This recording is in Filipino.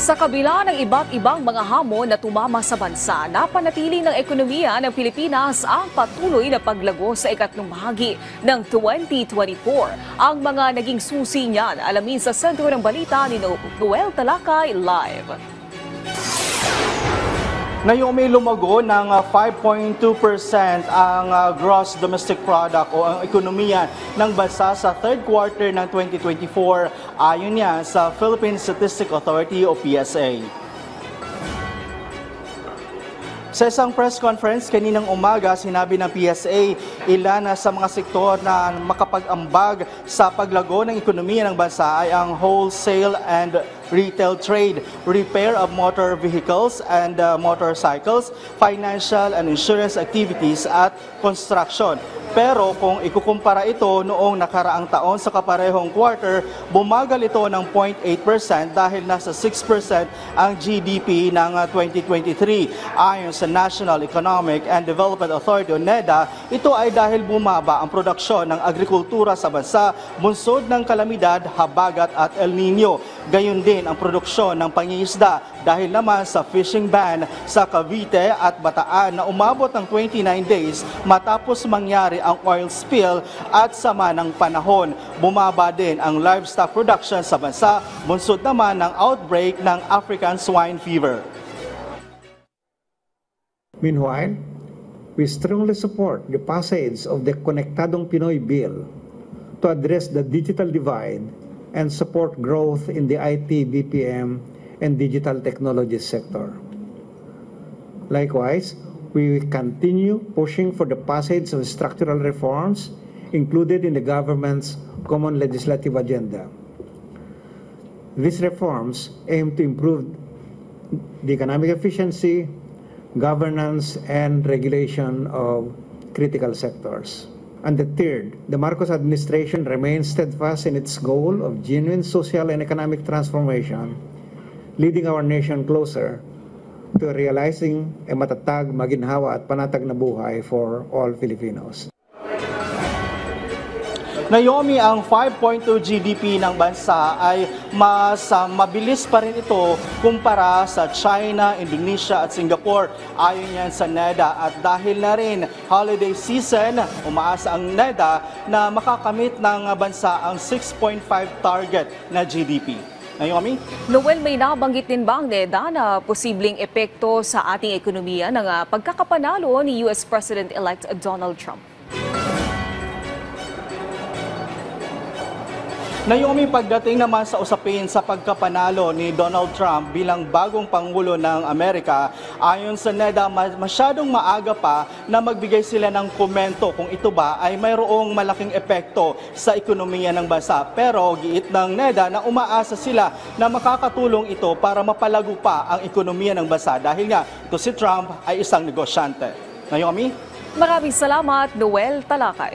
Sa kabila ng iba't ibang mga hamon na tumama sa bansa, napanatili ng ekonomiya ng Pilipinas ang patuloy na paglago sa ikatlong bahagi ng 2024. Ang mga naging susi niyan, alamin sa sentro ng balita ni Noel Talakay live. Ngayong may lumago ng 5.2% ang gross domestic product o ang ekonomiya ng bansa sa third quarter ng 2024 ayon yan sa Philippine Statistics Authority o PSA. Sa isang press conference kaninang umaga, sinabi ng PSA ilan sa mga sektor na makapag-ambag sa paglago ng ekonomiya ng bansa ay ang wholesale and retail trade, repair of motor vehicles and motorcycles, financial and insurance activities at construction. Pero kung ikukumpara ito noong nakaraang taon sa kaparehong quarter, bumagal ito ng 0.8% dahil nasa 6% ang GDP ng 2023. Ayon sa National Economic and Development Authority o NEDA, ito ay dahil bumaba ang produksyon ng agrikultura sa bansa, bunsod ng kalamidad, habagat at El Nino. Gayon din ang produksyon ng pangingisda dahil naman sa fishing ban sa Cavite at Bataan na umabot ng 29 days matapos mangyari ang oil spill at sama ng panahon. Bumaba din ang livestock production sa bansa, bunsod naman ng outbreak ng African swine fever. Meanwhile, we strongly support the passage of the Konektadong Pinoy Bill to address the digital divide and support growth in the IT, BPM, and digital technology sector. Likewise, we will continue pushing for the passage of structural reforms included in the government's common legislative agenda. These reforms aim to improve the economic efficiency, governance, and regulation of critical sectors. And the third, the Marcos administration remains steadfast in its goal of genuine social and economic transformation, leading our nation closer to realizing a matatag, maginhawa at panatag na buhay for all Filipinos. Naomi, ang 5.2 GDP ng bansa ay mas mabilis pa rin ito kumpara sa China, Indonesia at Singapore. Ayon yan sa NEDA at dahil na rin holiday season, umaasa ang NEDA na makakamit ng bansa ang 6.5 target na GDP. Naomi? Noel, may nabanggit din ba ang NEDA na posibleng epekto sa ating ekonomiya ng pagkakapanalo ni US President-elect Donald Trump? Naomi, pagdating naman sa usapin sa pagkapanalo ni Donald Trump bilang bagong Pangulo ng Amerika, ayon sa NEDA, masyadong maaga pa na magbigay sila ng komento kung ito ba ay mayroong malaking epekto sa ekonomiya ng bansa. Pero giit ng NEDA na umaasa sila na makakatulong ito para mapalago pa ang ekonomiya ng bansa dahil nga ito si Trump ay isang negosyante. Naomi? Maraming salamat, Noel Talakay.